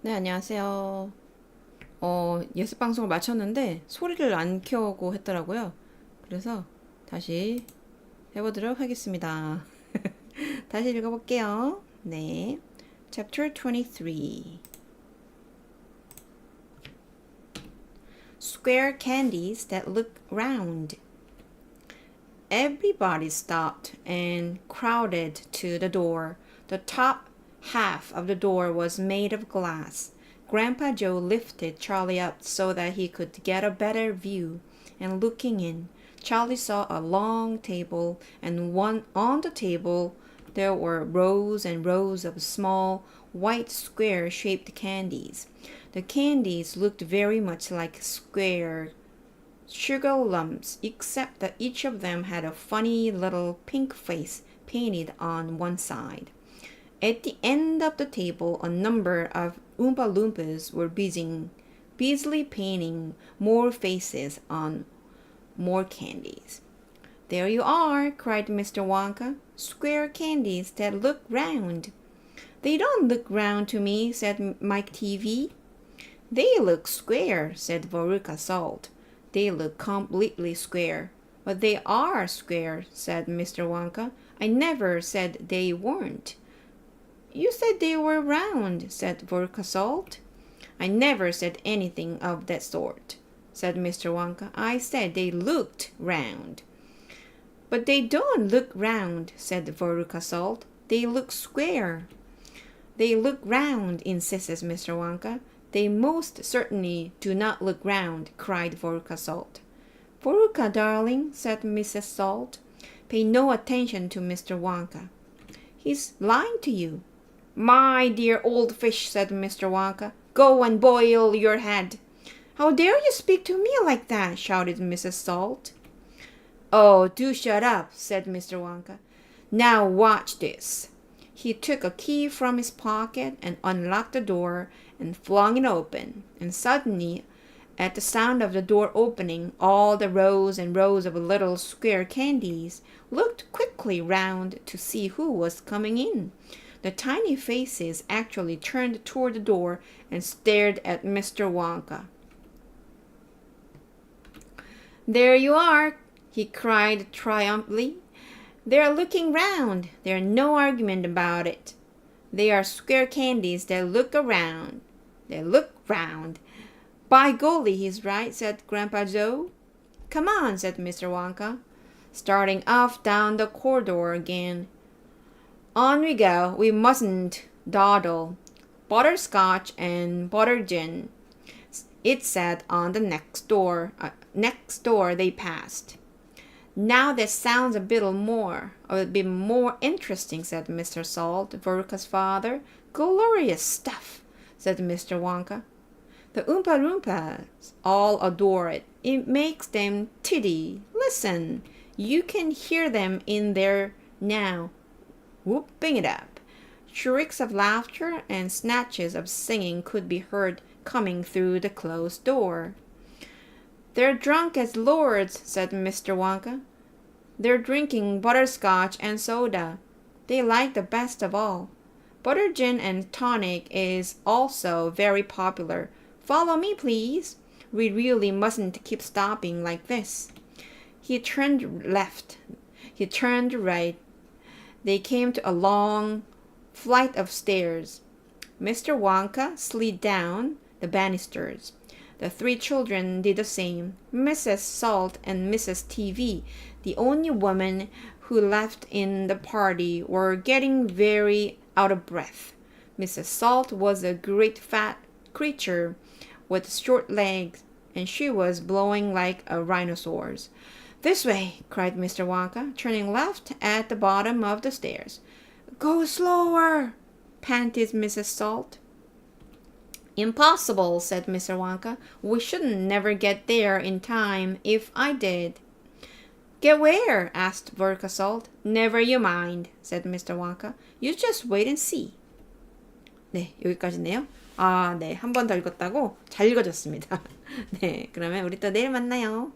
네, 안녕하세요. 예습 방송을 마쳤는데 소리를 안 켜고 했더라고요. 그래서 다시 해보도록 하겠습니다. 다시 읽어볼게요. 네. Chapter 23. Square candies that look round. Everybody stopped and crowded to the door. The top half of the door was made of glass. Grandpa Joe lifted Charlie up so that he could get a better view, and looking in, Charlie saw a long table, and on the table there were rows and rows of small, white square-shaped candies. The candies looked very much like square sugar lumps, except that each of them had a funny little pink face painted on one side. At the end of the table, a number of Oompa Loompas were busily painting more faces on more candies. There you are, cried Mr. Wonka. Square candies that look round. They don't look round to me, said Mike TV. They look square, said Veruca Salt. They look completely square. But they are square, said Mr. Wonka. I never said they weren't. You said they were round, said Veruca Salt. I never said anything of that sort, said Mr. Wonka. I said they looked round. But they don't look round, said Veruca Salt. They look square. They look round, insisted Mr. Wonka. They most certainly do not look round, cried Veruca Salt. Veruca, darling, said Mrs. Salt, pay no attention to Mr. Wonka. He's lying to you. My dear old fish, said Mr. Wonka, go and boil your head. How dare you speak to me like that? Shouted Mrs. Salt. Oh, do shut up, said Mr. Wonka. Now watch this. He took a key from his pocket and unlocked the door and flung it open. And suddenly, at the sound of the door opening, all the rows and rows of little square candies looked quickly round to see who was coming in. The tiny faces actually turned toward the door and stared at Mr. Wonka. There you are, he cried triumphantly. They're looking round. There's no argument about it. They are square candies that look around. They look round. By golly, he's right, said Grandpa Joe. Come on, said Mr. Wonka, starting off down the corridor again. On we go. We mustn't dawdle. Butterscotch and butter gin, it said on the next door they passed. Now that sounds a bit more interesting, said Mr. Salt, Veruca's father. Glorious stuff, said Mr. Wonka. The Oompa Loompas all adore it. It makes them tiddy. Listen, you can hear them in there now, whooping it up. Shrieks of laughter and snatches of singing could be heard coming through the closed door. They're drunk as lords, said Mr. Wonka. They're drinking butterscotch and soda. They like the best of all. Butter gin and tonic is also very popular. Follow me, please. We really mustn't keep stopping like this. He turned left. He turned right. They came to a long flight of stairs. Mr. Wonka slid down the banisters. The three children did the same. Mrs. Salt and Mrs. TV, the only women who left in the party, were getting very out of breath. Mrs. Salt was a great fat creature with short legs, and she was blowing like a rhinoceros. This way, cried Mr. Wonka, turning left at the bottom of the stairs. Go slower, panted Mrs. Salt. Impossible, said Mr. Wonka. We shouldn't never get there in time if I did. Get where? asked Veruca Salt. Never you mind, said Mr. Wonka. You just wait and see. 네, 여기까지네요. 네, 한 번 더 읽었다고 잘 읽어졌습니다. 네, 그러면 우리 또 내일 만나요.